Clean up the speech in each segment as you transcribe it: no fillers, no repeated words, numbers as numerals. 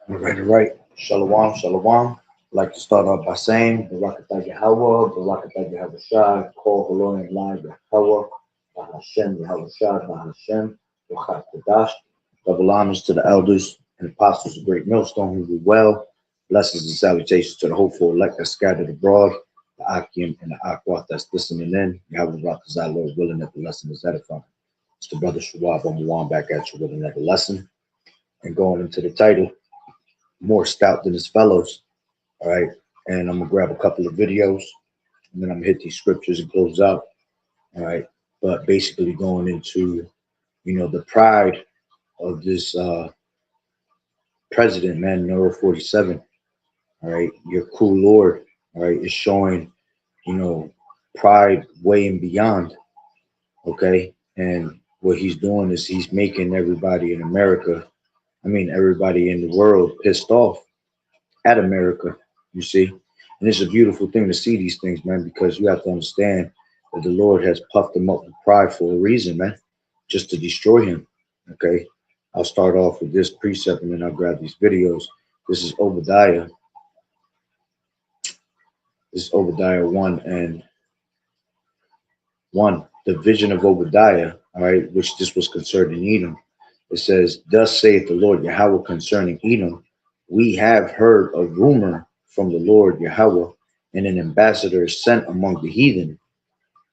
All right. Shalom, shalom. I'd like to start off by saying, Barakatah Yahweh, Barakatah Yahweh Shai, Kol Halom Lai Yahweh, Bahashem Yahweh Shai, Bahashem, Bachat Kadash. Double honors to the elders and apostles of Great Millstone who do well. Blessings and salutations to the hopeful elect that scattered abroad, the Akim and the Akwat that's listening in. Yahweh Rakazai, Lord willing that the lesson is edifying. It's the brother Shawab on back at you with another lesson. And going into the title, more stout than his fellows. All right. And I'm gonna grab a couple of videos and then I'm gonna hit these scriptures and close out. All right. But basically going into, the pride of this president, man, Neuro 47. All right. Your cool Lord, all right, is showing, pride way and beyond. Okay. And what he's doing is he's making everybody in America, everybody in the world pissed off at America, you see. And it's a beautiful thing to see these things, man, because you have to understand that the Lord has puffed him up with pride for a reason, man, just to destroy him. Okay. I'll start off with this precept and then I'll grab these videos. This is Obadiah. This is Obadiah 1 and 1. The vision of Obadiah, all right, which this was concerning Edom. It says, thus saith the Lord Yahweh concerning Edom, we have heard a rumor from the Lord Yahweh, and an ambassador is sent among the heathen.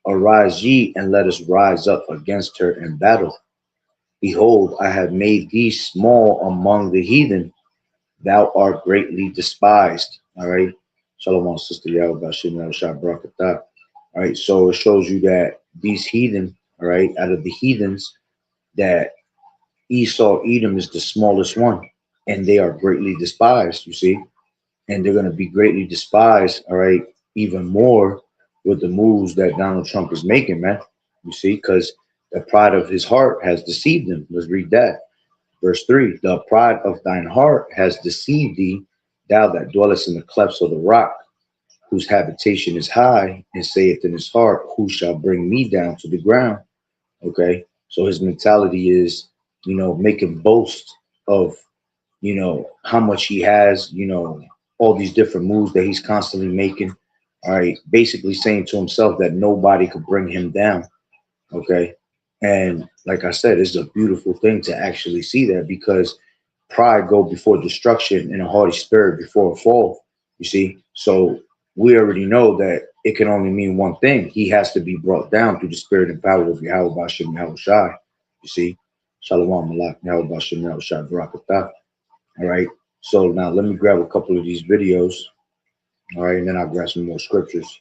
Arise ye, and let us rise up against her in battle. Behold, I have made thee small among the heathen. Thou art greatly despised. All right. Shalom, Sister Yahweh, Brakatah. All right. So it shows you that these heathen, all right, out of the heathens, that Esau, Edom is the smallest one, and they are greatly despised, you see, and they're going to be greatly despised, all right, even more with the moves that Donald Trump is making, man, you see, because the pride of his heart has deceived him. Let's read that. Verse 3, the pride of thine heart has deceived thee, thou that dwellest in the clefts of the rock, whose habitation is high, and saith in his heart, who shall bring me down to the ground? Okay, so his mentality is, making boast of, how much he has, all these different moves that he's constantly making. All right, basically saying to himself that nobody could bring him down. Okay, and like I said, it's a beautiful thing to actually see that, because pride go before destruction and a haughty spirit before a fall. You see, so we already know that it can only mean one thing. He has to be brought down through the spirit and power of Yahweh Bashem Yahweh Shai. You see, Shalom Malak Yahweh Bashem Yahweh Shai Barakatah. All right. So now let me grab a couple of these videos. All right, and then I'll grab some more scriptures.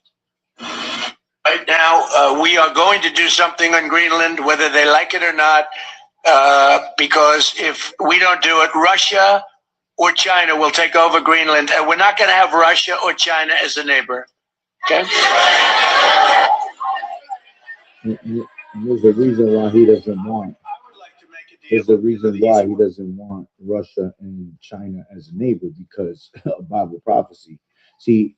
Right now, we are going to do something on Greenland, whether they like it or not, because if we don't do it, Russia or China will take over Greenland, and we're not going to have Russia or China as a neighbor. Okay? There's a reason why he doesn't want. There's a reason why he doesn't want Russia and China as a neighbor, because of Bible prophecy. See,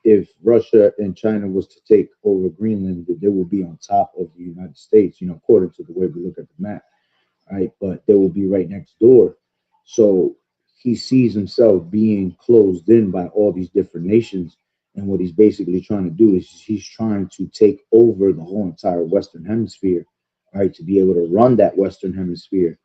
if Russia and China was to take over Greenland, they will be on top of the United States, according to the way we look at the map, right? But they will be right next door. So he sees himself being closed in by all these different nations. And what he's basically trying to do is he's trying to take over the whole entire Western Hemisphere, right? To be able to run that Western Hemisphere,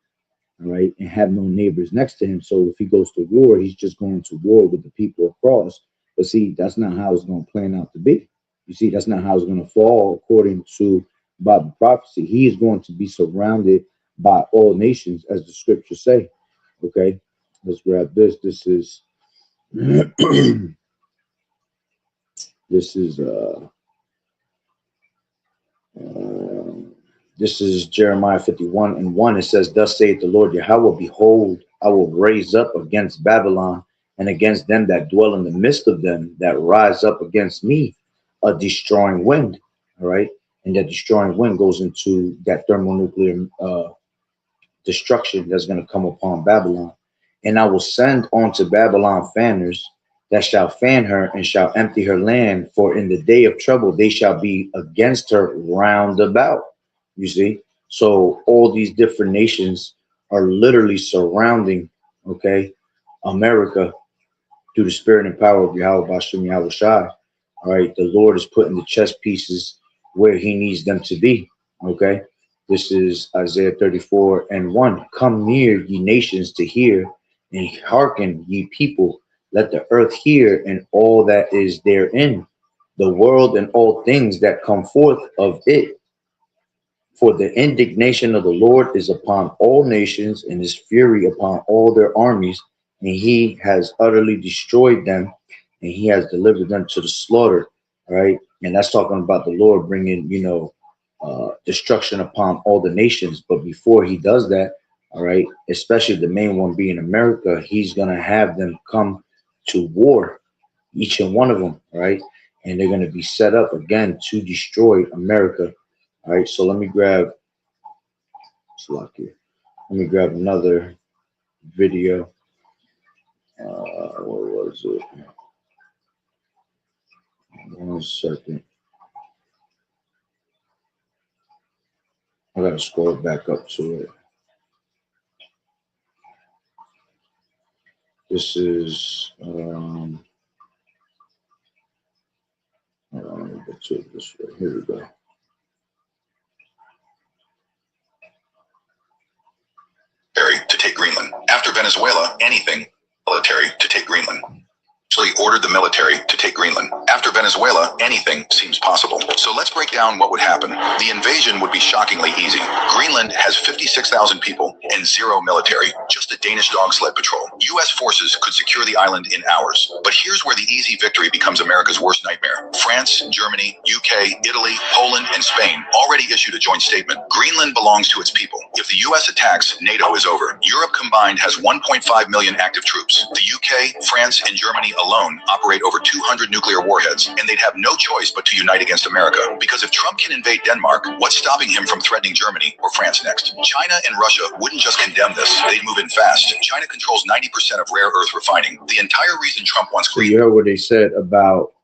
all right, and have no neighbors next to him. So if he goes to war, he's just going to war with the people across. But see, that's not how it's going to plan out to be. You see, that's not how it's going to fall according to Bible prophecy. He is going to be surrounded by all nations, as the scriptures say. Okay, let's grab this. This is this is Jeremiah 51 and 1. It says, thus saith the Lord Yahweh, behold, I will raise up against Babylon and against them that dwell in the midst of them that rise up against me a destroying wind. All right. And that destroying wind goes into that thermonuclear destruction that's going to come upon Babylon. And I will send unto Babylon fanners that shall fan her and shall empty her land, for in the day of trouble they shall be against her round about. You see, so all these different nations are literally surrounding, okay, America through the spirit and power of Yahweh Bashem Yahweh Shai. All right, the Lord is putting the chess pieces where he needs them to be. Okay, this is Isaiah 34:1. Come near, ye nations, to hear, and hearken, ye people. Let the earth hear, and all that is therein, the world and all things that come forth of it. For the indignation of the Lord is upon all nations, and his fury upon all their armies, and he has utterly destroyed them, and he has delivered them to the slaughter. All right, and that's talking about the Lord bringing, destruction upon all the nations. But before he does that, all right, especially the main one being America, he's gonna have them come to war, each and one of them, all right, and they're gonna be set up again to destroy America. All right, so let me grab another video. What was it? 1 second. I gotta scroll back up to it. This is hold on, let me get to it this way. Here we go. To take Greenland. After Venezuela, anything military to take Greenland. Actually ordered the military to take Greenland. After Venezuela, anything seems possible. So let's break down what would happen. The invasion would be shockingly easy. Greenland has 56,000 people and 0 military, just a Danish dog sled patrol. US forces could secure the island in hours. But here's where the easy victory becomes America's worst nightmare. France, Germany, UK, Italy, Poland, and Spain already issued a joint statement. Greenland belongs to its people. If the US attacks, NATO is over. Europe combined has 1.5 million active troops. The UK, France, and Germany alone operate over 200 nuclear warheads, and they'd have no choice but to unite against America. Because if Trump can invade Denmark, what's stopping him from threatening Germany or France next? China and Russia wouldn't just condemn this, they'd move in fast. China controls 90% of rare earth refining. The entire reason Trump wants So you heard what they said about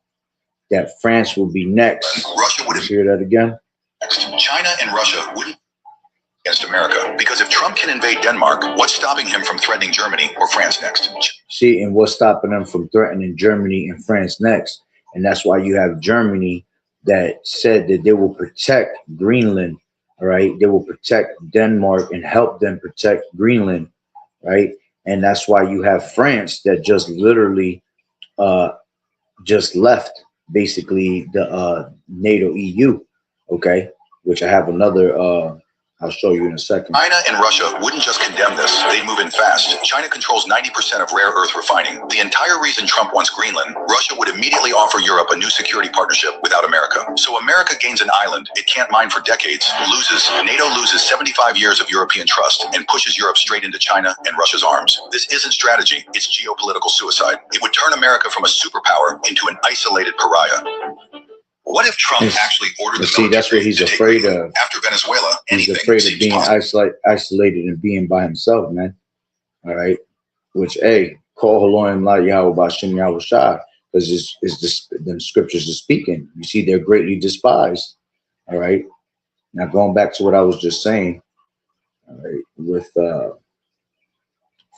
that France will be next. Russia would hear that again. Next. China and Russia wouldn't against America, because if Trump can invade Denmark, what's stopping him from threatening Germany or France next? See, and what's stopping them from threatening Germany and France next? And that's why you have Germany that said that they will protect Greenland, all right? They will protect Denmark and help them protect Greenland, right? And that's why you have France that just literally just left basically the NATO EU, okay? Which I have another I'll show you in a second. China and Russia wouldn't just condemn this, they'd move in fast. China controls 90% of rare earth refining. The entire reason Trump wants Greenland, Russia would immediately offer Europe a new security partnership without America. So America gains an island it can't mine for decades, loses. NATO loses 75 years of European trust and pushes Europe straight into China and Russia's arms. This isn't strategy, it's geopolitical suicide. It would turn America from a superpower into an isolated pariah. What if Trump actually ordered the military? See, that's what he's afraid of. After Venezuela, he's afraid of being isolated and being by himself, man. All right, which call Haloim La Yahweh Bashem Yahweh Shai, because the scriptures are speaking. You see, they're greatly despised. All right. Now going back to what I was just saying, all right, with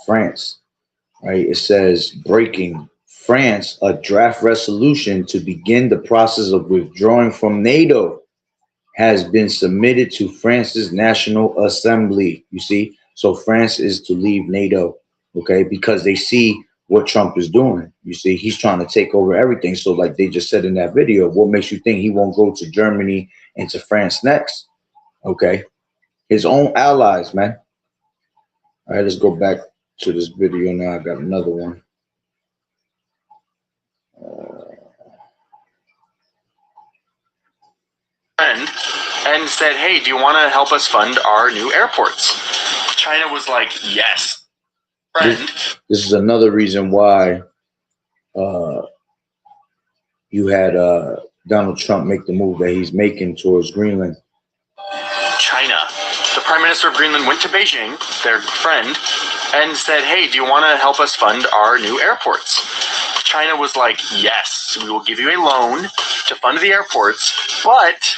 France, right? It says breaking. France, a draft resolution to begin the process of withdrawing from NATO has been submitted to France's National Assembly. You see, so France is to leave NATO, okay, because they see what Trump is doing. You see, he's trying to take over everything. So like they just said in that video, what makes you think he won't go to Germany and to France next? Okay, his own allies, man. All right, let's go back to this video now. I got another one. And said, hey, do you want to help us fund our new airports? China was like, yes, friend. This is another reason why you had Donald Trump make the move that he's making towards Greenland. China. The Prime Minister of Greenland went to Beijing, their friend, and said, hey, do you want to help us fund our new airports? China was like, yes, we will give you a loan to fund the airports, but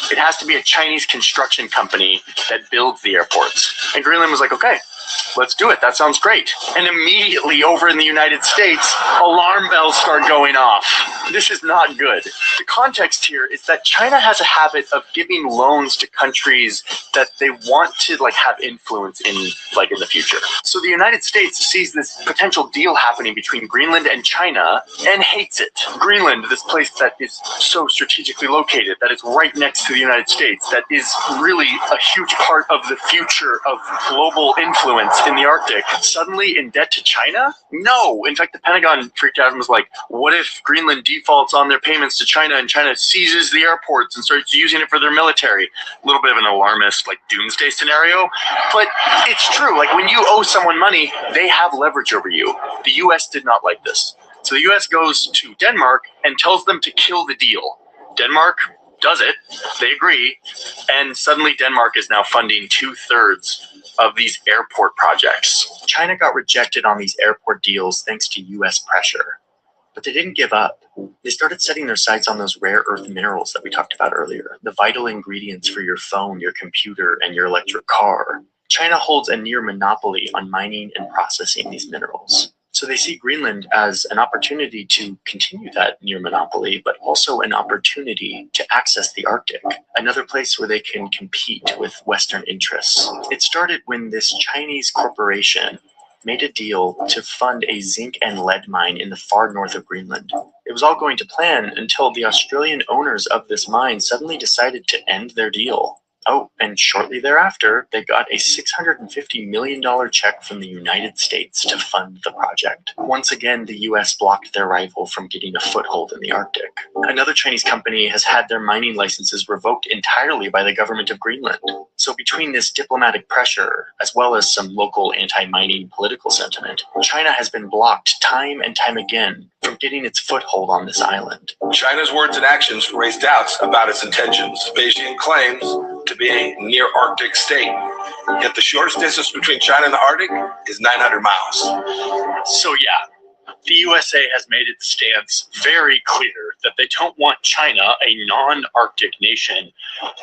it has to be a Chinese construction company that builds the airports. And Greenland was like, okay. let's do it. That sounds great. And immediately over in the United States, alarm bells start going off. This is not good. The context here is that China has a habit of giving loans to countries that they want to like have influence in the future. So the United States sees this potential deal happening between Greenland and China and hates it. Greenland, this place that is so strategically located, that is right next to the United States, that is really a huge part of the future of global influence in the Arctic, suddenly in debt to China? No. In fact, the Pentagon freaked out and was like, what if Greenland defaults on their payments to China and China seizes the airports and starts using it for their military? A little bit of an alarmist, like, doomsday scenario. But it's true. Like, when you owe someone money, they have leverage over you. The U.S. did not like this. So the U.S. goes to Denmark and tells them to kill the deal. Denmark does it. They agree. And suddenly Denmark is now funding 2/3 of these airport projects. China got rejected on these airport deals thanks to U.S. pressure. But they didn't give up. They started setting their sights on those rare earth minerals that we talked about earlier, the vital ingredients for your phone, your computer, and your electric car. China holds a near monopoly on mining and processing these minerals. So they see Greenland as an opportunity to continue that near monopoly, but also an opportunity to access the Arctic, another place where they can compete with Western interests. It started when this Chinese corporation made a deal to fund a zinc and lead mine in the far north of Greenland. It was all going to plan until the Australian owners of this mine suddenly decided to end their deal. Oh, and shortly thereafter, they got a $650 million check from the United States to fund the project. Once again, the US blocked their rival from getting a foothold in the Arctic. Another Chinese company has had their mining licenses revoked entirely by the government of Greenland. So between this diplomatic pressure, as well as some local anti-mining political sentiment, China has been blocked time and time again from getting its foothold on this island. China's words and actions raise doubts about its intentions. Beijing claims to be a near Arctic state, yet the shortest distance between China and the Arctic is 900 miles. So yeah, the USA has made its stance very clear that they don't want China, a non-Arctic nation,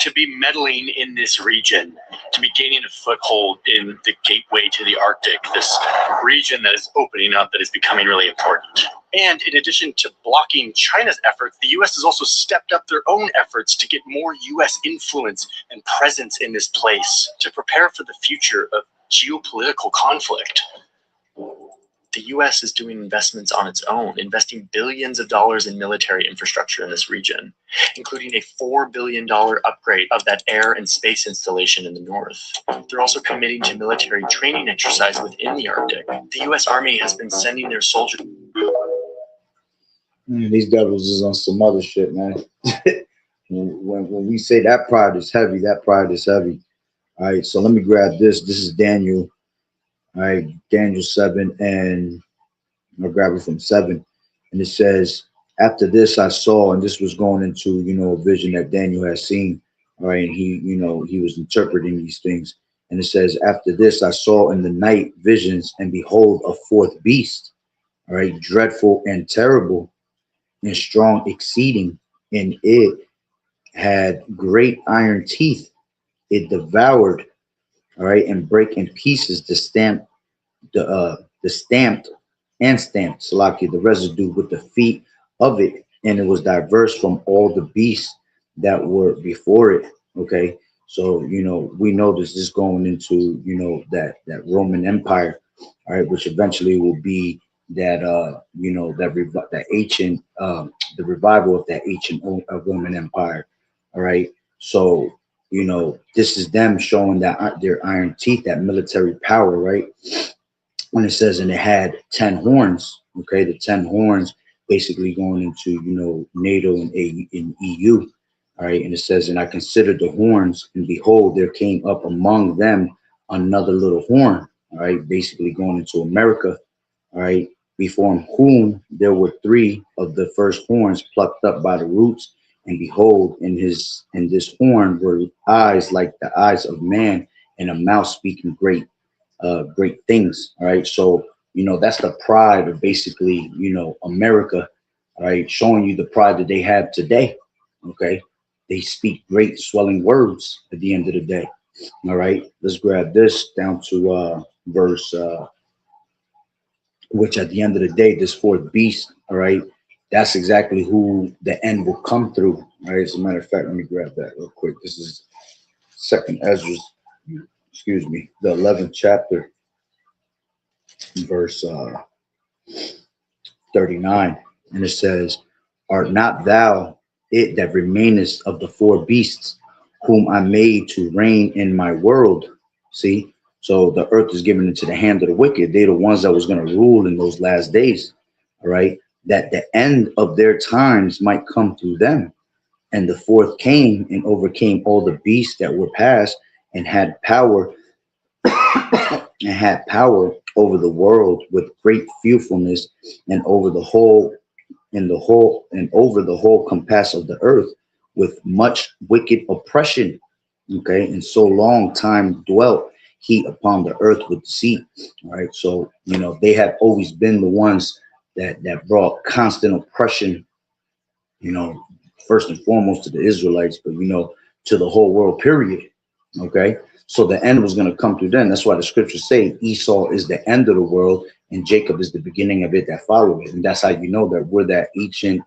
to be meddling in this region, to be gaining a foothold in the gateway to the Arctic, this region that is opening up, that is becoming really important. And in addition to blocking China's efforts, the US has also stepped up their own efforts to get more US influence and presence in this place to prepare for the future of geopolitical conflict. The US is doing investments on its own, investing billions of dollars in military infrastructure in this region, including a $4 billion upgrade of that air and space installation in the north. They're also committing to military training exercise within the Arctic. The US Army has been sending their soldiers. These devils is on some other shit, man. when we say that pride is heavy, that pride is heavy. All right, so let me grab this. This is Daniel. All right, Daniel 7, and I'll grab it from 7. And it says, after this I saw, and this was going into, a vision that Daniel has seen. All right, and he was interpreting these things. And it says, after this I saw in the night visions, and behold, a fourth beast, all right, dreadful and terrible, and strong exceeding, and it had great iron teeth. It devoured, all right, and break in pieces the stamped Salaki, the residue with the feet of it, and it was diverse from all the beasts that were before it. Okay, so we know this is going into that Roman Empire, all right, which eventually will be that that ancient the revival of that ancient Roman Empire. All right, so this is them showing that their iron teeth, that military power, right? When it says, and it had 10 horns, okay, the 10 horns basically going into NATO and EU. All right, and it says, and I considered the horns, and behold, there came up among them another little horn. All right, basically going into America. All right, before whom there were 3 of the first horns plucked up by the roots, and behold, in this horn were eyes like the eyes of man, and a mouth speaking great things. All right, so that's the pride of basically America. All right, showing you the pride that they have today. Okay, they speak great swelling words at the end of the day. All right, let's grab this down to verse which at the end of the day, this fourth beast, all right, that's exactly who the end will come through. All right, as a matter of fact, let me grab that real quick. This is second Ezra, excuse me, the 11th chapter, verse 39. And it says, art not thou it that remainest of the four beasts whom I made to reign in my world? See, so the earth is given into the hand of the wicked. They're the ones that was going to rule in those last days. All right, that the end of their times might come through them. And the fourth came and overcame all the beasts that were past and had power and had power over the world with great fearfulness and over the whole and over the whole compass of the earth with much wicked oppression. Okay, and so long time dwelt he upon the earth with deceit. All right, so they have always been the ones that brought constant oppression, you know, first and foremost to the Israelites, but to the whole world, period. Okay. So the end was going to come through them. That's why the scriptures say Esau is the end of the world and Jacob is the beginning of it that follow it. And that's how you know that we're that ancient,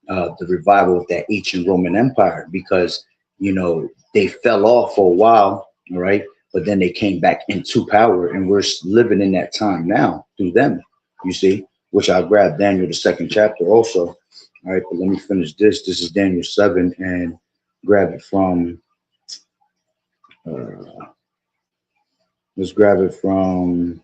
the revival of that ancient Roman Empire, because, they fell off for a while. All right. But then they came back into power and we're living in that time now through them, you see, which I'll grab Daniel, the second chapter also. All right. But let me finish this. This is Daniel 7 and grab it from, let's grab it from,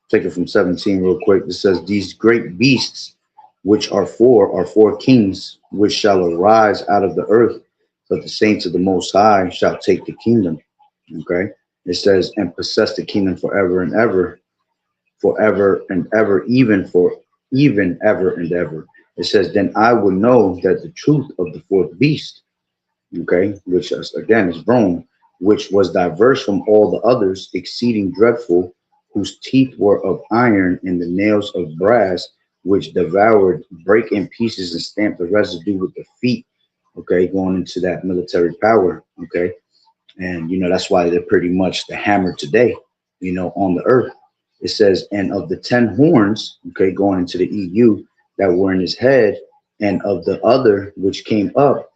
take it from 17 real quick. It says, these great beasts, which are four kings, which shall arise out of the earth, but the saints of the Most High shall take the kingdom. Okay. It says, and possess the kingdom forever and ever, even ever and ever. It says, then I will know that the truth of the fourth beast, okay, which is, again is Rome, which was diverse from all the others, exceeding dreadful, whose teeth were of iron and the nails of brass, which devoured, break in pieces, and stamped the residue with the feet. Okay, going into that military power. Okay, and that's why they're pretty much the hammer today. On the earth. It says, and of the 10 horns, okay, going into the EU that were in his head, and of the other which came up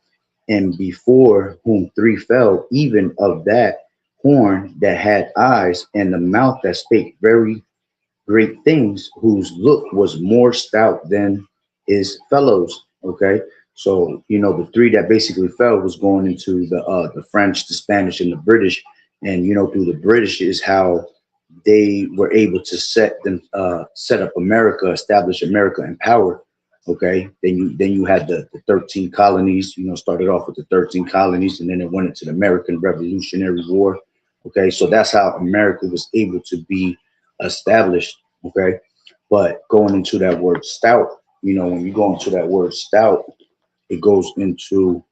and before whom 3 fell, even of that horn that had eyes and the mouth that spake very great things, whose look was more stout than his fellows. Okay, so the 3 that basically fell was going into the French, the Spanish, and the British, and through the British is how they were able to set up America, establish America in power. Okay, then you had the 13 colonies. Started off with the 13 colonies, and then it went into the American Revolutionary War. Okay, so that's how America was able to be established. Okay, but going into that word stout, when you go into that word stout, it goes into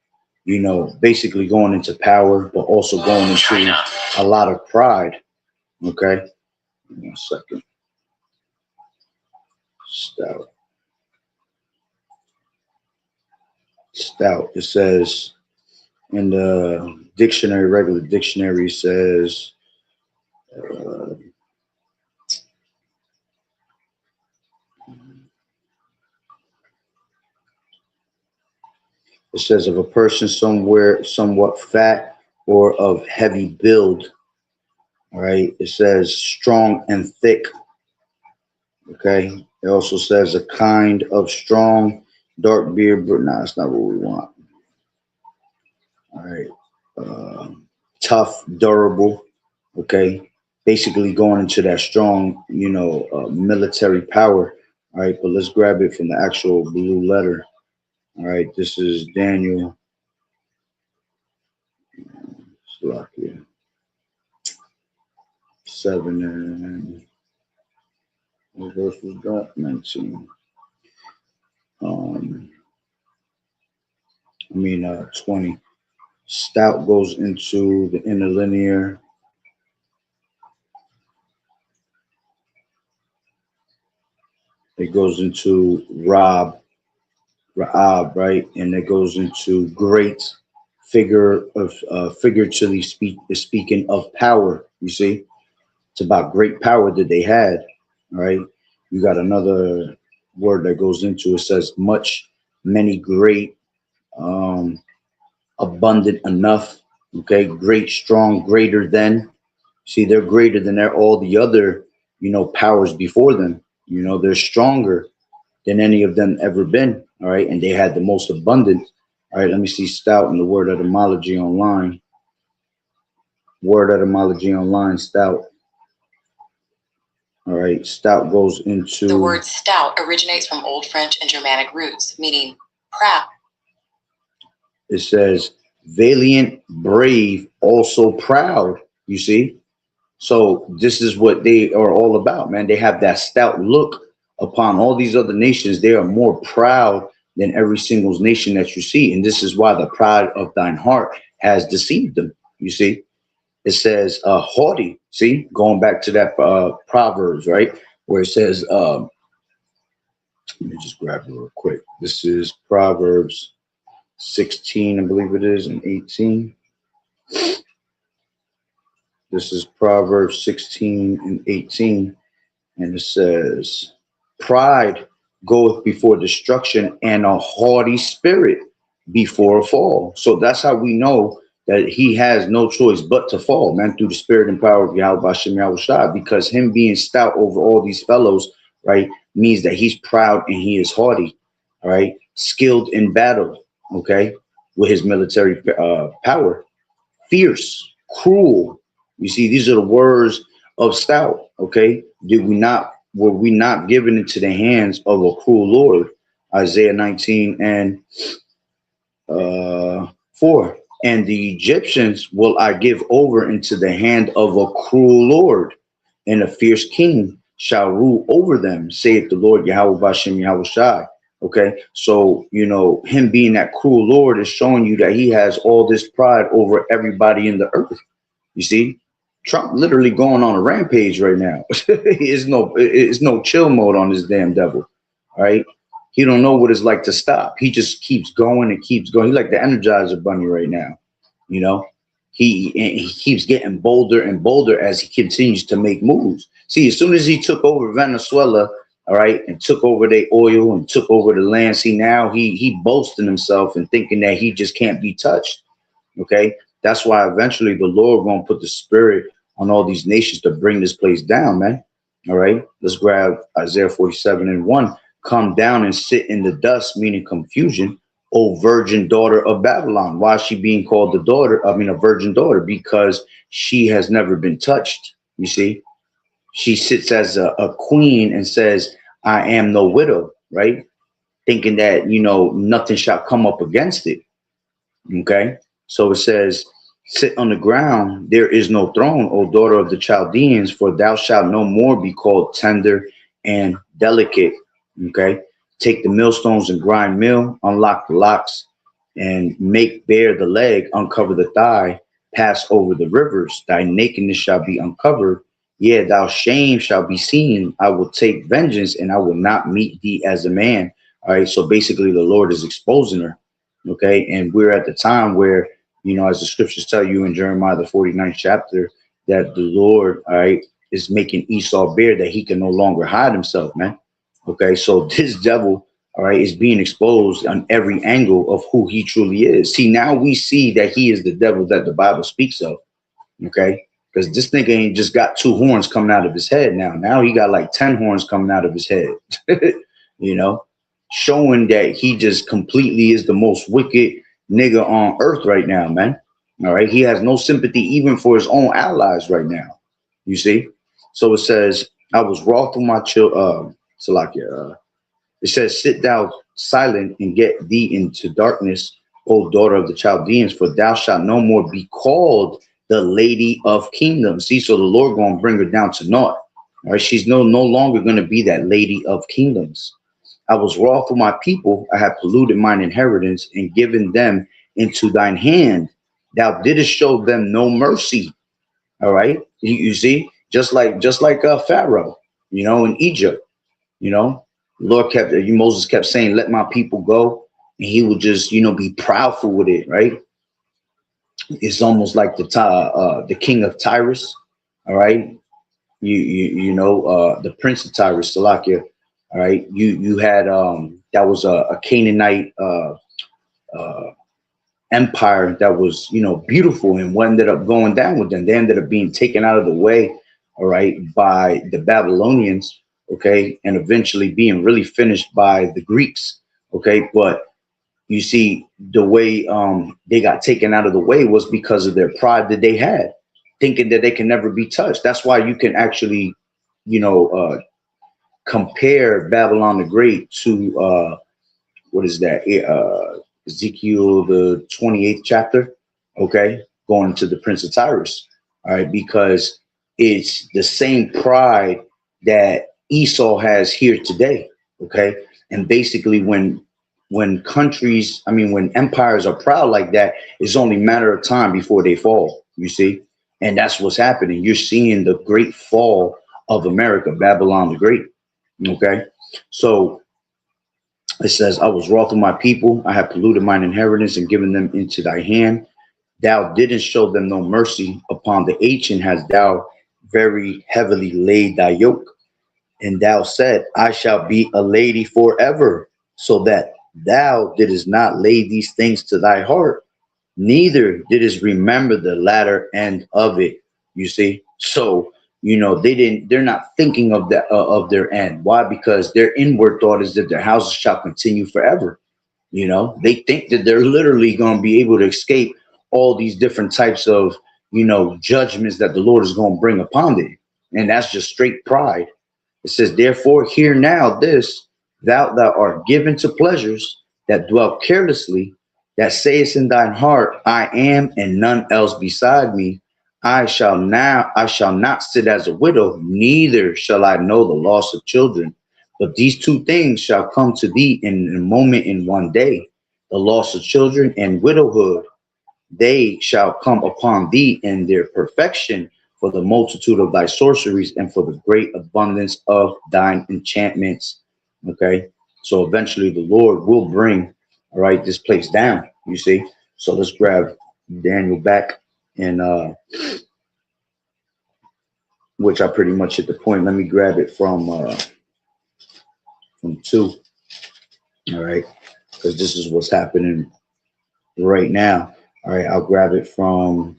basically going into power, but also going into China. a lot of pride. Okay, give me a second. Stout. It says in the dictionary, regular dictionary says uh, it says of a person somewhere somewhat fat or of heavy build. All right. It says strong and thick. Okay. It also says a kind of strong, dark beard, but no, that's not what we want. All right. Tough, durable. Okay. Basically going into that strong, military power. All right. But let's grab it from the actual blue letter. All right. This is Daniel. Slovakia. 7 and what verse was that? 19. 20. Stout goes into the interlinear. It goes into Raab, right? And it goes into great, figuratively speaking of power. You see, it's about great power that they had. All right. You got another word that goes into it, says much, many, great, um, abundant, enough. Okay, great, strong, greater than. See, they're greater than all the other, powers before them. They're stronger than any of them ever been. All right, and they had the most abundant. All right, let me see Stout in the word etymology online. Word etymology online, Stout. All right, Stout goes into the word stout originates from Old French and Germanic roots, meaning proud. It says valiant, brave, also proud. You see, so this is what they are all about, man. They have that stout look upon all these other nations. They are more proud than every single nation that you see, and this is why the pride of thine heart has deceived them. You see. It says haughty. See, going back to that Proverbs, right? Where it says, let me just grab it real quick. This is Proverbs 16, I believe it is, and 18. This is Proverbs 16 and 18. And it says, pride goeth before destruction, and a haughty spirit before a fall. So that's how we know that he has no choice but to fall, man, through the spirit and power of Yahweh Hashem Yahushua, because him being stout over all these fellows, right, means that he's proud and he is haughty, all right, skilled in battle, okay, with his military power, fierce, cruel. You see, these are the words of Stout, okay? Were we not given into the hands of a cruel Lord? Isaiah 19 and 4. And the Egyptians will I give over into the hand of a cruel Lord, and a fierce king shall rule over them, saith the Lord Yahweh Bashem Yahushai. Okay, so him being that cruel Lord is showing you that he has all this pride over everybody in the earth. You see, Trump literally going on a rampage right now. It's no chill mode on this damn devil. All right. He don't know what it's like to stop. He just keeps going and keeps going. He's like the Energizer Bunny right now. He keeps getting bolder and bolder as he continues to make moves. See, as soon as he took over Venezuela, all right, and took over their oil and took over the land, see, now he boasting himself and thinking that he just can't be touched. Okay, that's why eventually the Lord won't put the spirit on all these nations to bring this place down, man. All right, let's grab Isaiah 47 and 1. Come down and sit in the dust, meaning confusion, O virgin daughter of Babylon. Why is she being called a virgin daughter? Because she has never been touched. You see, she sits as a queen and says, I am no widow, right? Thinking that, nothing shall come up against it. Okay, so it says, sit on the ground, there is no throne, O daughter of the Chaldeans, for thou shalt no more be called tender and delicate. Okay, take the millstones and grind mill, unlock the locks, and make bare the leg, uncover the thigh, pass over the rivers. Thy nakedness shall be uncovered. Yeah, thou shame shall be seen. I will take vengeance, and I will not meet thee as a man. All right, so basically the Lord is exposing her. Okay, and we're at the time where, as the scriptures tell you in Jeremiah, the 49th chapter, that the Lord, all right, is making Esau bare that he can no longer hide himself, man. Okay, so this devil, all right, is being exposed on every angle of who he truly is. See, now we see that he is the devil that the Bible speaks of. Okay, because this nigga ain't just got 2 horns coming out of his head now. Now he got like 10 horns coming out of his head, showing that he just completely is the most wicked nigga on earth right now, man. All right, he has no sympathy even for his own allies right now. You see, so it says, I was wroth with my children. Salakia, it says, sit thou silent and get thee into darkness, O daughter of the Chaldeans, for thou shalt no more be called the lady of kingdoms. See, so the Lord going to bring her down to naught. All right, she's no longer going to be that lady of kingdoms. I was wroth for my people. I have polluted mine inheritance and given them into thine hand. Thou didst show them no mercy. All right, you see, just like Pharaoh, in Egypt. Lord Moses kept saying, let my people go. And he would just, be proudful with it, right? is almost like the king of Tyrus. All right, you know the prince of Tyrus, Salakia. All right, you had that was a Canaanite uh, empire that was, you know, beautiful, and what ended up going down with them, they ended up being taken out of the way, all right, by the Babylonians, okay, and eventually being really finished by the Greeks, okay. But you see, the way they got taken out of the way was because of their pride that they had, thinking that they can never be touched. That's why you can actually, you know, compare Babylon the Great to what is that? Ezekiel the 28th chapter. Okay, going to the Prince of Tyrus. All right, because it's the same pride that Esau has here today. Okay, and basically when countries, I mean, when empires are proud like that, it's only a matter of time before they fall. You see, and that's what's happening. You're seeing the great fall of America, Babylon the Great. Okay, so it says, I was wroth with my people. I have polluted mine inheritance and given them into thy hand. Thou didn't show them no mercy. Upon the ancient hast thou very heavily laid thy yoke. And thou said, I shall be a lady forever, so that thou didst not lay these things to thy heart, neither didst remember the latter end of it. You see, so you know they're not thinking of that of their end. Why? Because their inward thought is that their houses shall continue forever. You know, they think that they're literally going to be able to escape all these different types of, you know, judgments that the Lord is going to bring upon them, and that's just straight pride. It says, therefore, hear now this, thou art given to pleasures that dwell carelessly, that sayest in thine heart, I am, and none else beside me. I shall not sit as a widow, neither shall I know the loss of children. But these two things shall come to thee in a moment, in one day, the loss of children and widowhood. They shall come upon thee in their perfection, for the multitude of thy sorceries and for the great abundance of thine enchantments. Okay, so eventually the Lord will bring, all right, this place down. You see, so let's grab Daniel back, and which I pretty much hit the point. Let me grab it from 2. All right, because this is what's happening right now. All right, I'll grab it from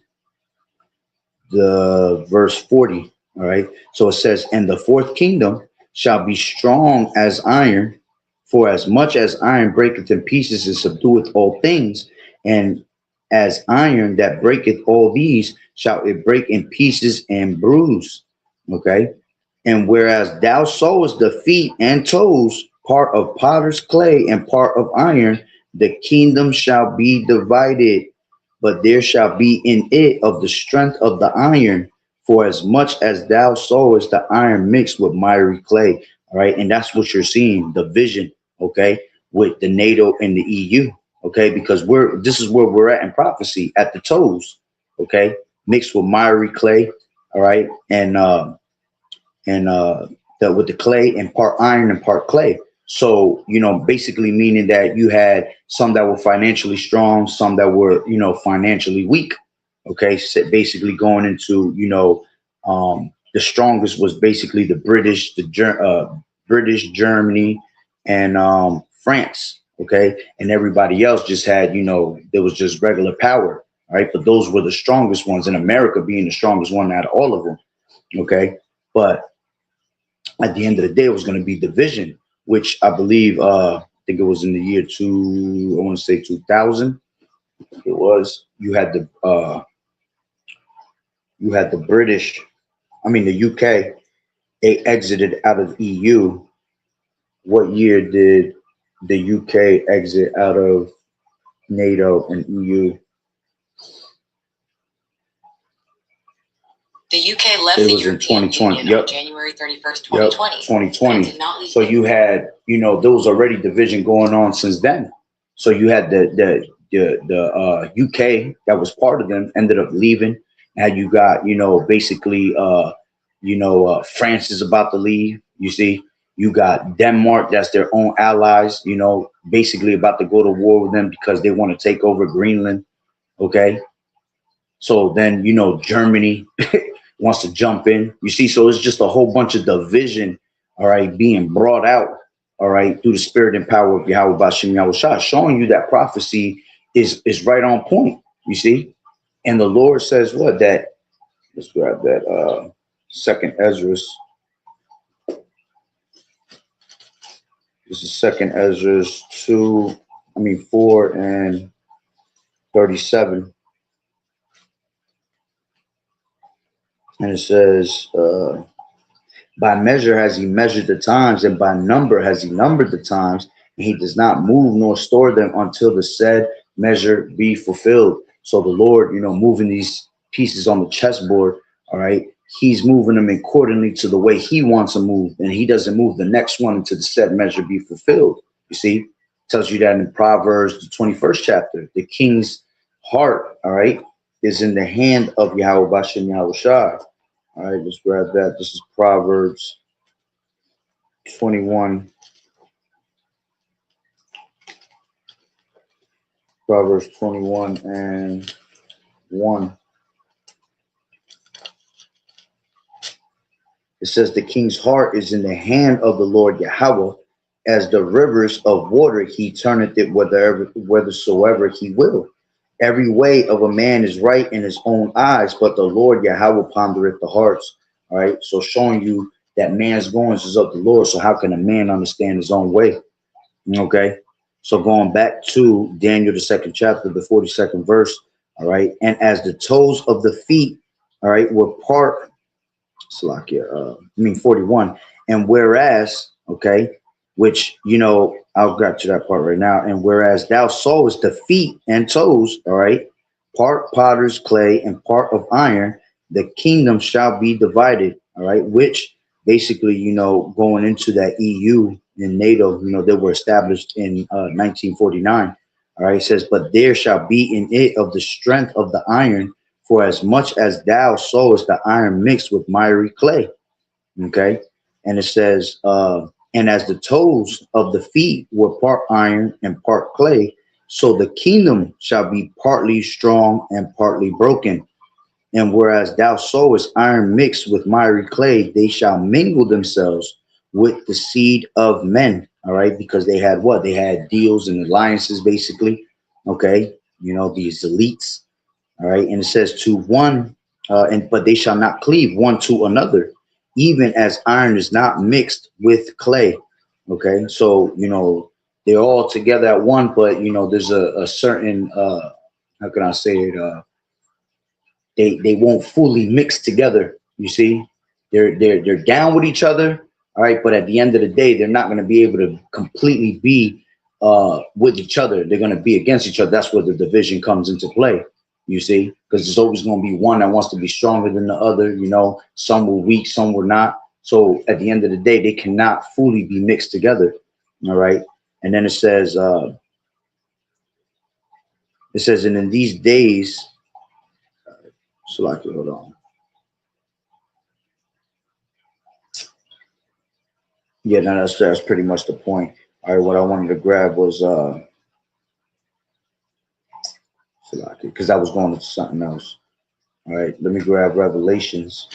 the verse 40. All right, so it says, and the fourth kingdom shall be strong as iron, for as much as iron breaketh in pieces and subdueth all things, and as iron that breaketh all these shall it break in pieces and bruise. Okay, and whereas thou sawest the feet and toes, part of potter's clay and part of iron, the kingdom shall be divided, but there shall be in it of the strength of the iron, for as much as thou sawest the iron mixed with miry clay. All right, and that's what you're seeing, the vision, okay, with the NATO and the EU, okay, because this is where we're at in prophecy, at the toes, okay, mixed with miry clay, all right, and with the clay and part iron and part clay. So, you know, basically meaning that you had some that were financially strong, some that were, you know, financially weak. Okay, so basically going into, you know, the strongest was basically the British, British, Germany, and France. Okay, and everybody else just had, you know, there was just regular power. All right, but those were the strongest ones, in America being the strongest one out of all of them. Okay, but at the end of the day, it was going to be division, which I believe, I think it was in the year I want to say 2000. It was, you had the British, I mean, the UK, they exited out of the EU. What year did the UK exit out of NATO and EU? The UK left It the was in European 2020. Union on Yep. January 31st, 2020. Yep, 2020. So you had, you know, there was already division going on since then. So you had the UK that was part of them ended up leaving, and you got, you know, basically France is about to leave. You see, you got Denmark, that's their own allies, you know, basically about to go to war with them because they want to take over Greenland. Okay, So then, Germany wants to jump in. You see, so it's just a whole bunch of division, all right, being brought out, all right, through the spirit and power of Yahweh Bashim Yahushua, showing you that prophecy is right on point, you see. And the Lord says what? That, let's grab that second Ezra. This is second Ezra 4 and 37. And it says, by measure has he measured the times, and by number has he numbered the times, and he does not move nor store them until the said measure be fulfilled. So the Lord, moving these pieces on the chessboard, all right, he's moving them accordingly to the way he wants them moved, and he doesn't move the next one until the said measure be fulfilled. You see, tells you that in Proverbs, the 21st chapter, the king's heart, all right, is in the hand of Yahweh Bashem Yahushua. All right, let's grab that. This is Proverbs 21. Proverbs 21 and 1. It says, the king's heart is in the hand of the Lord Yahweh, as the rivers of water, he turneth it whithersoever he will. Every way of a man is right in his own eyes, but the Lord Yahweh pondereth the hearts. All right. So showing you that man's goings is of the Lord. So how can a man understand his own way? Okay. So going back to Daniel, the 2nd chapter, the 42nd verse. All right. And as the toes of the feet, all right, were part, 41. And whereas, okay, which, I'll grab to that part right now. And whereas thou sawest the feet and toes, all right, part potter's clay and part of iron, the kingdom shall be divided, all right, which basically, going into that EU and NATO, they were established in 1949. All right, it says, but there shall be in it of the strength of the iron, for as much as thou sawest the iron mixed with miry clay. Okay, and it says, and as the toes of the feet were part iron and part clay, so the kingdom shall be partly strong and partly broken. And whereas thou sowest iron mixed with miry clay, they shall mingle themselves with the seed of men. All right, because they had what? They had deals and alliances, basically. Okay, these elites. All right, and it says to one, but they shall not cleave one to another, even as iron is not mixed with clay. Okay, so they're all together at one, but there's a certain how can I say it? They won't fully mix together. You see, they're down with each other. All right, but at the end of the day, they're not going to be able to completely be with each other. They're going to be against each other. That's where the division comes into play. You see, because there's always going to be one that wants to be stronger than the other. Some were weak, some were not. So at the end of the day, they cannot fully be mixed together. All right. And then it says, and in these days, hold on. Yeah, no, that's pretty much the point. All right, what I wanted to grab was because I was going to something else. All right, let me grab Revelations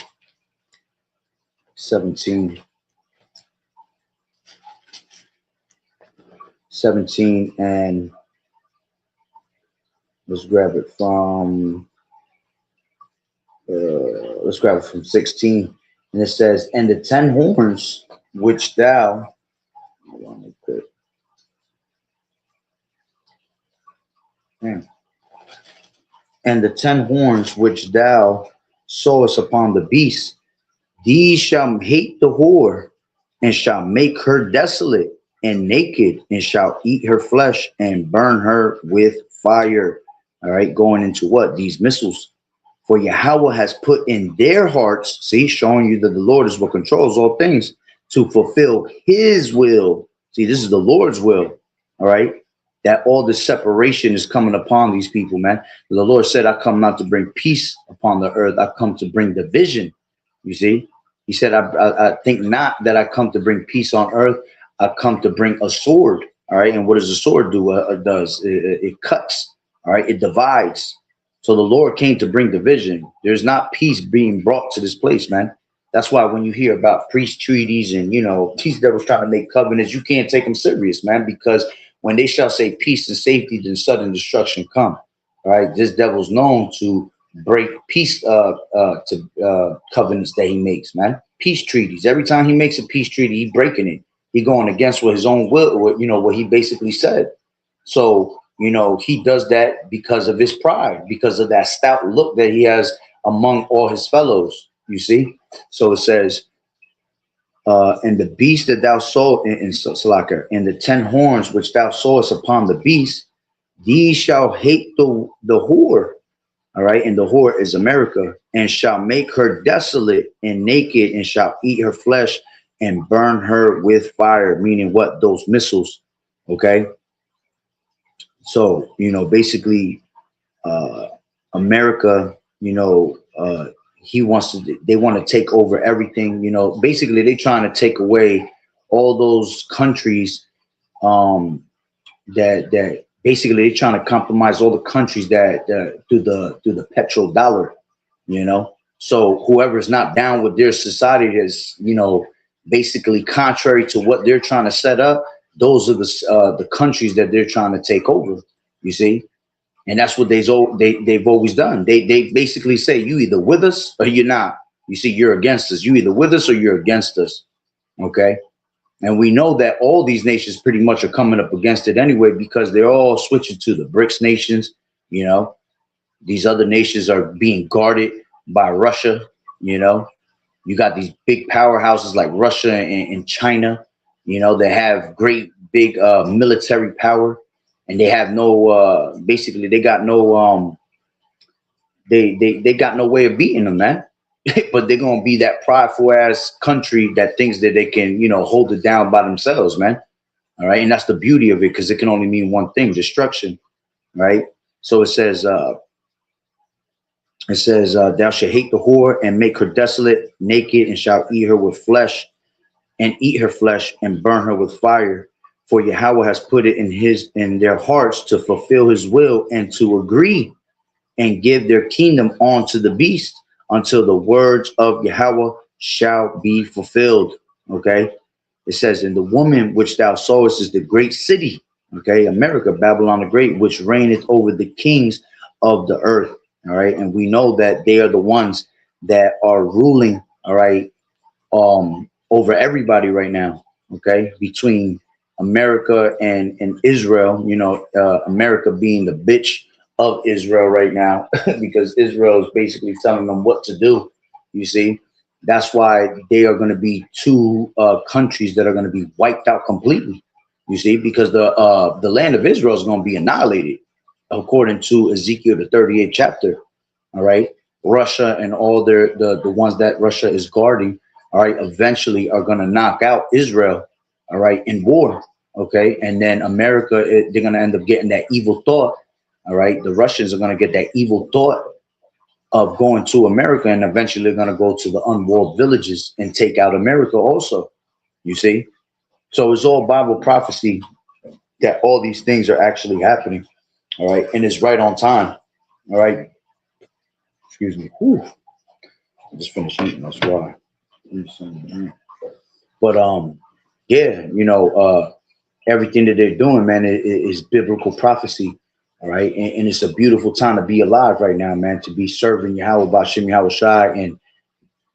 17 and let's grab it from 16. And it says, and the 10 horns which thou, and the 10 horns which thou sawest upon the beast, these shall hate the whore, and shall make her desolate and naked, and shall eat her flesh and burn her with fire. All right, going into what? These missiles. For Yahweh has put in their hearts, see, showing you that the Lord is what controls all things, to fulfill his will. See, this is the Lord's will. All right, that all the separation is coming upon these people, man. The Lord said, I come not to bring peace upon the earth. I come to bring division. You see, he said, I think not that I come to bring peace on earth. I come to bring a sword. All right. And what does a sword do? It cuts. All right. It divides. So the Lord came to bring division. There's not peace being brought to this place, man. That's why when you hear about peace treaties and, you know, these devils trying to make covenants, you can't take them serious, man, because when they shall say peace and safety, then sudden destruction come. All right. This devil's known to break peace covenants that he makes, man. Peace treaties. Every time he makes a peace treaty, he breaking it. He going against what his own will, what, you know, what he basically said. So, you know, he does that because of his pride, because of that stout look that he has among all his fellows, you see. So it says, and the beast that thou saw in Salaka, and the 10 horns which thou sawest upon the beast, these shall hate the whore. All right. And the whore is America, and shall make her desolate and naked, and shall eat her flesh and burn her with fire. Meaning what? Those missiles. Okay. So, you know, basically, America, you know, they want to take over everything, you know, basically they're trying to take away all those countries, that basically they're trying to compromise all the countries that, through the petrodollar, you know. So whoever's not down with their society is, you know, basically contrary to what they're trying to set up, those are the countries that they're trying to take over, you see. And that's what they've always done. They basically say, you either with us or you're not. You see, you're against us. You either with us or you're against us. Okay. And we know that all these nations pretty much are coming up against it anyway, because they're all switching to the BRICS nations. You know, these other nations are being guarded by Russia. You know, you got these big powerhouses like Russia and China, you know, that have great big military power. And they have no, basically, they got no, they got no way of beating them, man. But they're gonna be that prideful ass country that thinks that they can, you know, hold it down by themselves, man. All right, and that's the beauty of it, because it can only mean one thing: destruction, right? So it says, thou shalt hate the whore and make her desolate, naked, and shalt eat her with flesh, and eat her flesh and burn her with fire. For Yahweh has put it in their hearts to fulfill his will and to agree and give their kingdom unto the beast until the words of Yahweh shall be fulfilled. Okay. It says, and the woman which thou sawest is the great city. Okay. America, Babylon the Great, which reigneth over the kings of the earth. All right. And we know that they are the ones that are ruling. All right. Over everybody right now. Okay. Between America and Israel, you know, America being the bitch of Israel right now, because Israel is basically telling them what to do. You see, that's why they are going to be two countries that are going to be wiped out completely. You see, because the land of Israel is going to be annihilated, according to Ezekiel, the 38th chapter. All right, Russia and all the ones that Russia is guarding, all right, eventually are going to knock out Israel, all right, in war. Okay, and then America, they're going to end up getting that evil thought. All right, the Russians are going to get that evil thought of going to America, and eventually they're going to go to the unwalled villages and take out America also. You see, so it's all Bible prophecy that all these things are actually happening. All right, and it's right on time. All right, excuse me. Whew. I just finished eating. That's why. But yeah, you know, everything that they're doing, man, is biblical prophecy. All right. And it's a beautiful time to be alive right now, man, to be serving Yahweh Bashim Yahweh Shai and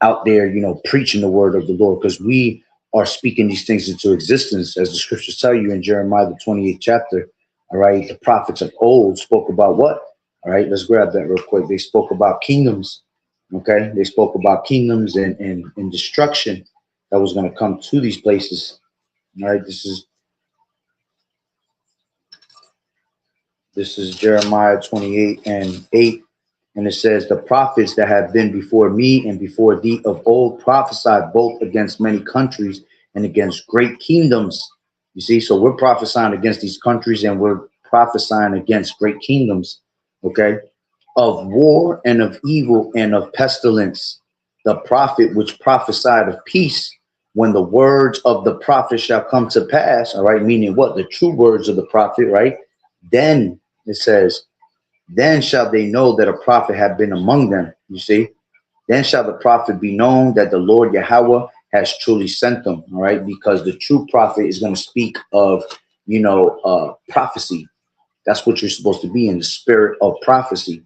out there, you know, preaching the word of the Lord, because we are speaking these things into existence, as the scriptures tell you in Jeremiah, the 28th chapter. All right. The prophets of old spoke about what? All right. Let's grab that real quick. They spoke about kingdoms. Okay. They spoke about kingdoms and destruction that was going to come to these places. All right. This is Jeremiah 28:8. And it says, the prophets that have been before me and before thee of old prophesied both against many countries and against great kingdoms. You see, so we're prophesying against these countries and we're prophesying against great kingdoms. Okay. Of war and of evil and of pestilence. The prophet which prophesied of peace, when the words of the prophet shall come to pass. All right. Meaning what? The true words of the prophet, right? Then it says, Then shall they know that a prophet have been among them. You see, then shall the prophet be known that the Lord Yahweh has truly sent them. All right, because the true prophet is going to speak of, prophecy. That's what you're supposed to be, in the spirit of prophecy,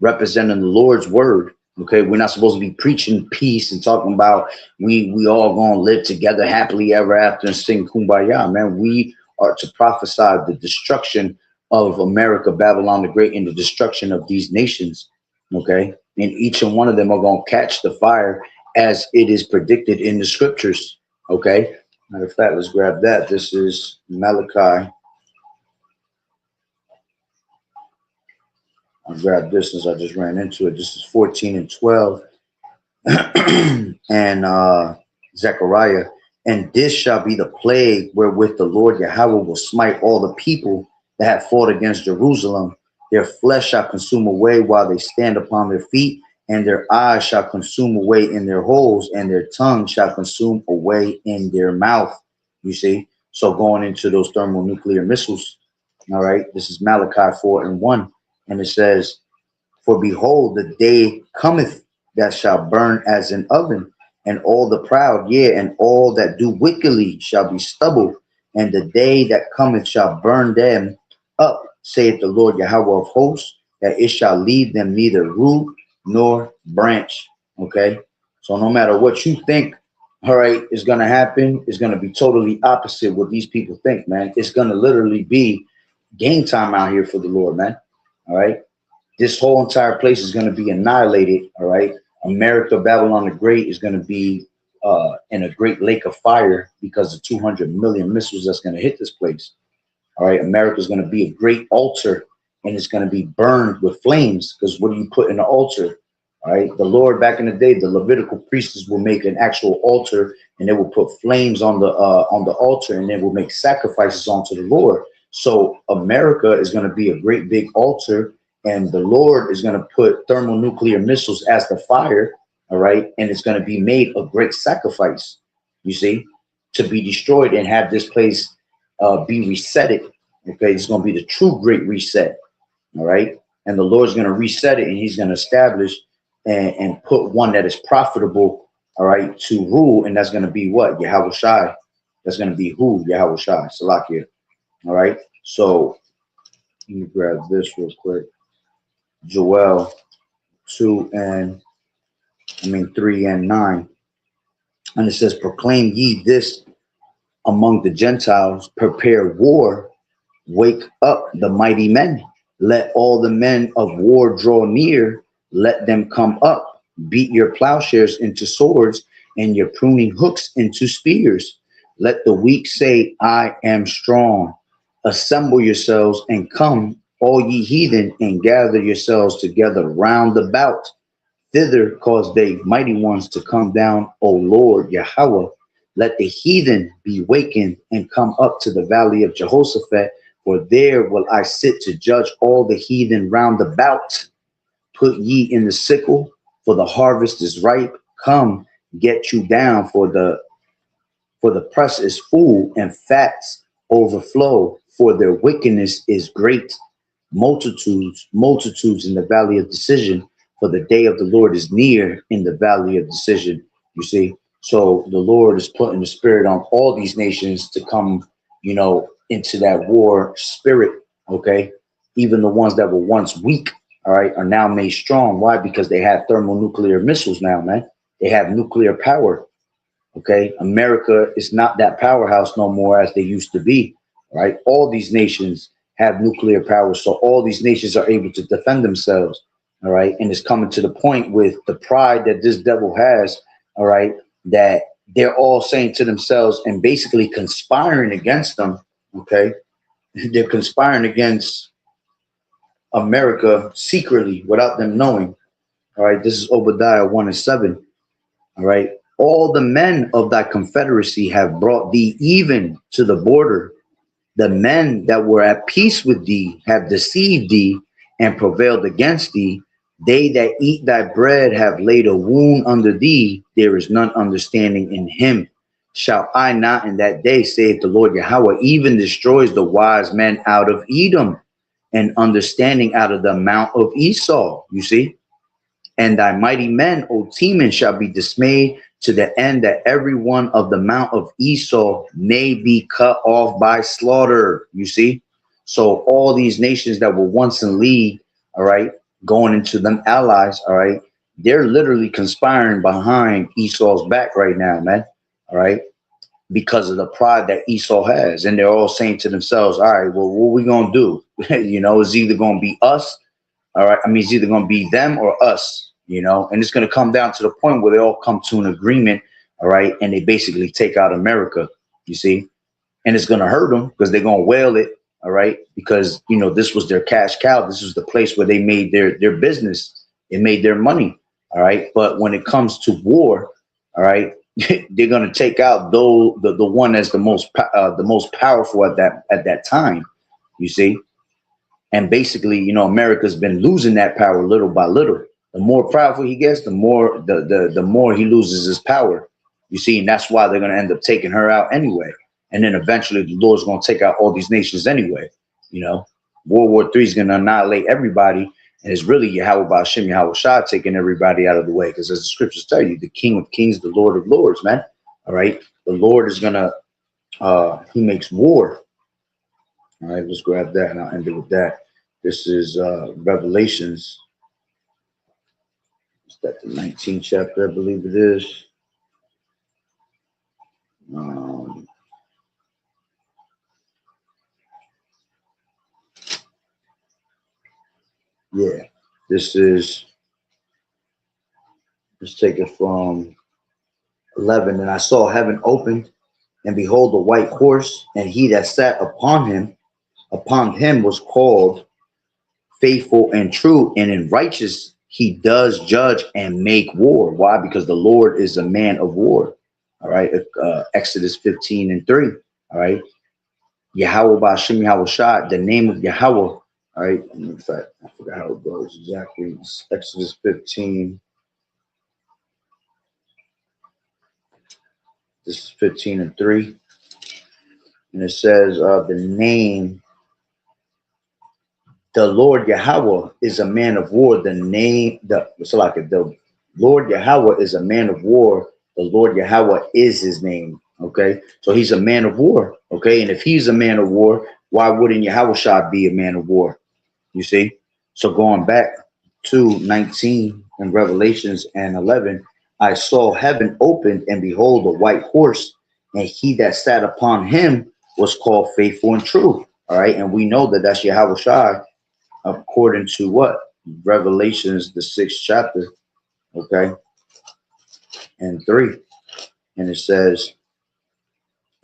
representing the Lord's word. Okay, we're not supposed to be preaching peace and talking about we all gonna live together happily ever after and sing kumbaya, man. We are to prophesy the destruction of America, Babylon the Great, and the destruction of these nations. Okay, and each and one of them are gonna catch the fire as it is predicted in the scriptures. Okay, matter of fact, let's grab that. This is Malachi. I grabbed this as I just ran into it. This is 14 and 12. And Zechariah. And this shall be the plague wherewith the Lord Yahweh will smite all the people that have fought against Jerusalem. Their flesh shall consume away while they stand upon their feet, and their eyes shall consume away in their holes, and their tongue shall consume away in their mouth. You see? So going into those thermonuclear missiles. All right. This is Malachi 4 and 1. And it says, for behold, the day cometh that shall burn as an oven, and all the proud, yea, and all that do wickedly shall be stubble. And the day that cometh shall burn them up, saith the Lord Yahweh of hosts, that it shall leave them neither root nor branch. Okay, so no matter what you think, all right, is going to happen, is going to be totally opposite what these people think, man. It's going to literally be game time out here for the Lord, man. All right, this whole entire place is going to be annihilated. All right, America, Babylon the Great is going to be in a great lake of fire because of 200 million missiles that's going to hit this place. All right, America is going to be a great altar, and it's going to be burned with flames. Because what do you put in the altar? All right, the Lord back in the day, the Levitical priests will make an actual altar, and they will put flames on the altar, and they will make sacrifices onto the Lord. So America is going to be a great big altar, and the Lord is going to put thermonuclear missiles as the fire. All right, and it's going to be made a great sacrifice. You see, to be destroyed and have this place be resetted. Okay, it's going to be the true great reset. All right, and the Lord's going to reset it, and He's going to establish and put one that is profitable. All right, to rule, and that's going to be what? Yahweh Shai. That's going to be who? Yahweh Shai. Salakia. All right, so let me grab this real quick. Joel 3 and 9. And it says, proclaim ye this among the Gentiles, prepare war, wake up the mighty men. Let all the men of war draw near, let them come up. Beat your plowshares into swords and your pruning hooks into spears. Let the weak say, I am strong. Assemble yourselves and come, all ye heathen, and gather yourselves together round about. Thither cause they mighty ones to come down, O Lord Yahweh. Let the heathen be wakened and come up to the valley of Jehoshaphat, for there will I sit to judge all the heathen round about. Put ye in the sickle, for the harvest is ripe. Come, get you down, for the press is full, and fats overflow, for their wickedness is great. Multitudes in the valley of decision, for the day of the Lord is near in the valley of decision. You see, so the Lord is putting the spirit on all these nations to come, into that war spirit. Okay, even the ones that were once weak, all right, are now made strong. Why? Because they have thermonuclear missiles now, man. They have nuclear power. Okay, America is not that powerhouse no more as they used to be. Right, all these nations have nuclear power, so all these nations are able to defend themselves. All right, and it's coming to the point with the pride that this devil has. All right, that they're all saying to themselves and basically conspiring against them. Okay, they're conspiring against America secretly without them knowing. All right, this is Obadiah 1 and 7. All right, all the men of thy confederacy have brought thee even to the border. The men that were at peace with thee have deceived thee and prevailed against thee. They that eat thy bread have laid a wound under thee. There is none understanding in him. Shall I not in that day, saith the Lord Yahweh, even destroys the wise men out of Edom, and understanding out of the amount of Esau. You see, and thy mighty men, O Teman, shall be dismayed to the end that every one of the mount of Esau may be cut off by slaughter. You see, so all these nations that were once in league, all right, going into them allies, all right, they're literally conspiring behind Esau's back right now, man. All right, because of the pride that Esau has, and they're all saying to themselves, all right, well, what are we gonna do? You know, it's either gonna be us, all right. I mean, it's either gonna be them or us. You know, and it's going to come down to the point where they all come to an agreement, all right, and they basically take out America, you see, and it's going to hurt them because they're going to wail it, all right, because, you know, this was their cash cow. This was the place where they made their business. They made their money, all right, but when it comes to war, all right, they're going to take out the one that's the most powerful at that time, you see, and basically, you know, America's been losing that power little by little. The more powerful he gets, the more the more he loses his power. You see, and that's why they're going to end up taking her out anyway. And then eventually the Lord's going to take out all these nations anyway. You know, World War III is going to annihilate everybody. And it's really Yahweh Ba'ashem, Yahweh Shah taking everybody out of the way. Because as the scriptures tell you, the King of Kings, the Lord of Lords, man. All right. The Lord is going to, he makes war. All right. Let's grab that and I'll end it with that. This is Revelations. That the 19th chapter, I believe it is. Yeah, this is, let's take it from 11. And I saw heaven opened, and behold, a white horse, and he that sat upon him was called Faithful and True, and in righteous he does judge and make war. Why? Because the Lord is a man of war. All right. Exodus 15:3. All right. Yahweh Ba'ashem Yahweh Shah, the name of Yahweh. All right. In fact, I forgot how it goes exactly. It's Exodus 15. This is 15:3. And it says the name, the Lord Yahweh is a man of war. The name, the Lord Yahweh is a man of war. The Lord Yahweh is his name. Okay. So he's a man of war. Okay. And if he's a man of war, why wouldn't Yahweh Shah be a man of war? You see? So going back to 19 in Revelations and 11, I saw heaven opened, and behold, a white horse, and he that sat upon him was called Faithful and True. All right. And we know that that's Yahweh Shah, according to what? Revelations, the 6th chapter, okay, and 3. And it says,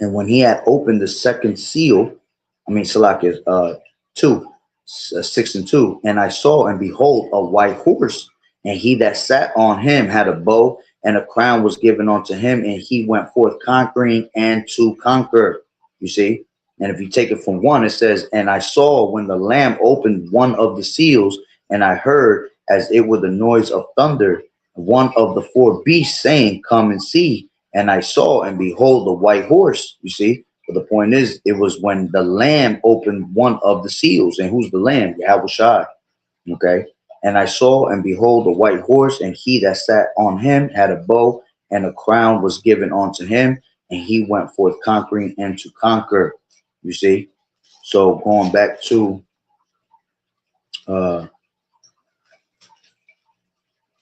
and when he had opened the second seal, I mean, Salakia, 6 and 2, and I saw, and behold, a white horse, and he that sat on him had a bow, and a crown was given unto him, and he went forth conquering and to conquer. You see? And if you take it from 1, it says, and I saw when the Lamb opened one of the seals, and I heard as it were the noise of thunder, one of the 4 beasts saying, come and see. And I saw, and behold, the white horse. You see? But the point is, it was when the Lamb opened one of the seals. And who's the Lamb? Yahweh Shai. Okay? And I saw, and behold, the white horse, and he that sat on him had a bow, and a crown was given unto him, and he went forth conquering and to conquer. You see? So going back to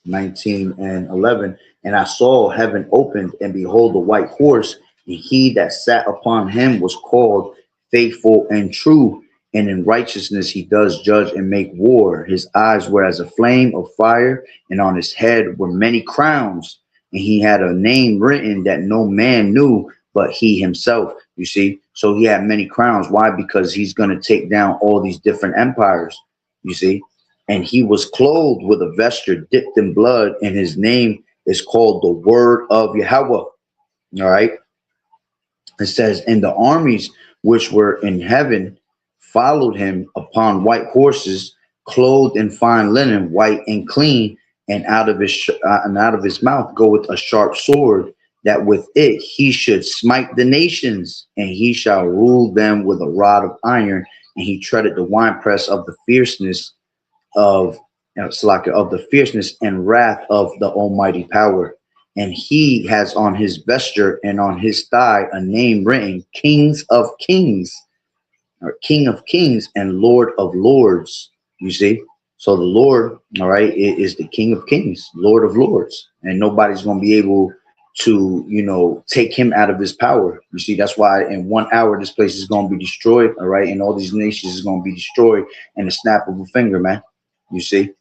19 and 11, and I saw heaven opened, and behold, the white horse, and he that sat upon him was called Faithful and True, and in righteousness he does judge and make war. His eyes were as a flame of fire, and on his head were many crowns, and he had a name written that no man knew but he himself. You see? So he had many crowns. Why? Because he's going to take down all these different empires. You see? And he was clothed with a vesture dipped in blood, and his name is called the Word of Yahweh. All right. It says, and the armies which were in heaven followed him upon white horses, clothed in fine linen, white and clean, and out of his mouth goeth a sharp sword, that with it he should smite the nations, and he shall rule them with a rod of iron, and he treaded the winepress of the fierceness of Salaka, of the fierceness and wrath of the Almighty power. And he has on his vesture and on his thigh a name written, Kings of Kings, or King of Kings and Lord of Lords. You see? So the Lord, all right, is the King of Kings, Lord of Lords. And nobody's going to be able to, you know, take him out of his power. You see, that's why in 1 hour this place is going to be destroyed, all right? And all these nations is going to be destroyed in the snap of a finger, man. You see?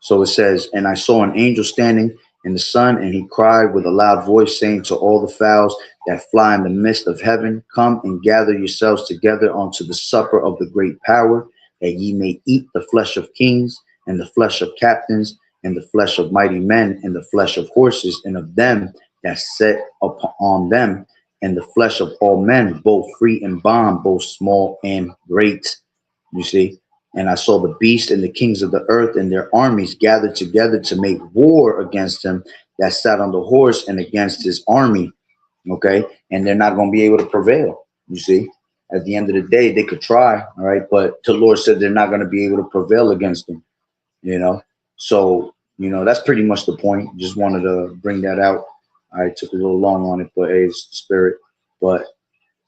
So it says, and I saw an angel standing in the sun, and he cried with a loud voice, saying to all the fowls that fly in the midst of heaven, come and gather yourselves together unto the supper of the great power, that ye may eat the flesh of kings, and the flesh of captains, and the flesh of mighty men, and the flesh of horses, and of them that sit upon them, and the flesh of all men, both free and bond, both small and great. You see? And I saw the beast and the kings of the earth and their armies gathered together to make war against him that sat on the horse and against his army. Okay. And they're not going to be able to prevail. You see, at the end of the day, they could try. All right. But the Lord said they're not going to be able to prevail against them, you know. So, you know, that's pretty much the point. Just wanted to bring that out. I took a little long on it, but hey, it's the spirit. But,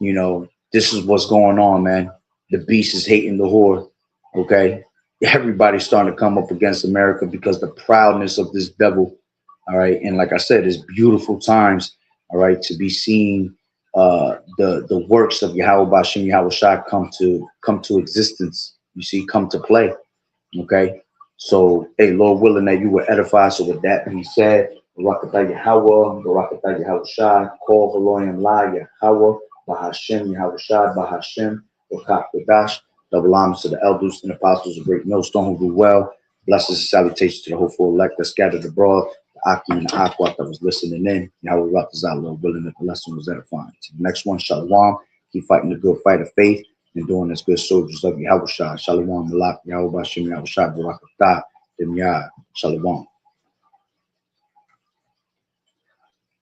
you know, this is what's going on, man. The beast is hating the whore. Okay, everybody's starting to come up against America because the proudness of this devil. All right, and like I said, it's beautiful times. All right, to be seeing the works of Yahweh Bashim Yahweh Shai come to existence. You see, come to play. Okay, so hey, Lord willing that you will edify. So with that being said, Barakatah Yahweh, Barakatah Yahweh Shai, call Haloyim La Yahweh, Bahashem Yahweh Shai, Bahashem, Barak Kodash. Double homage to the elders and apostles of Great Millstone who do well. Blessings and salutations to the hopeful elect that scattered abroad, the Aki and the Aquat that was listening in. Yahweh Ratazah, Lord willing that the lesson was edifying. To the next one, Shalom. Keep fighting the good fight of faith and doing as good soldiers of Yahweh Shai. Shalom, Malak, Yahweh Bashim, Yahweh Shai, Barakatah, Demiyah, Shalom.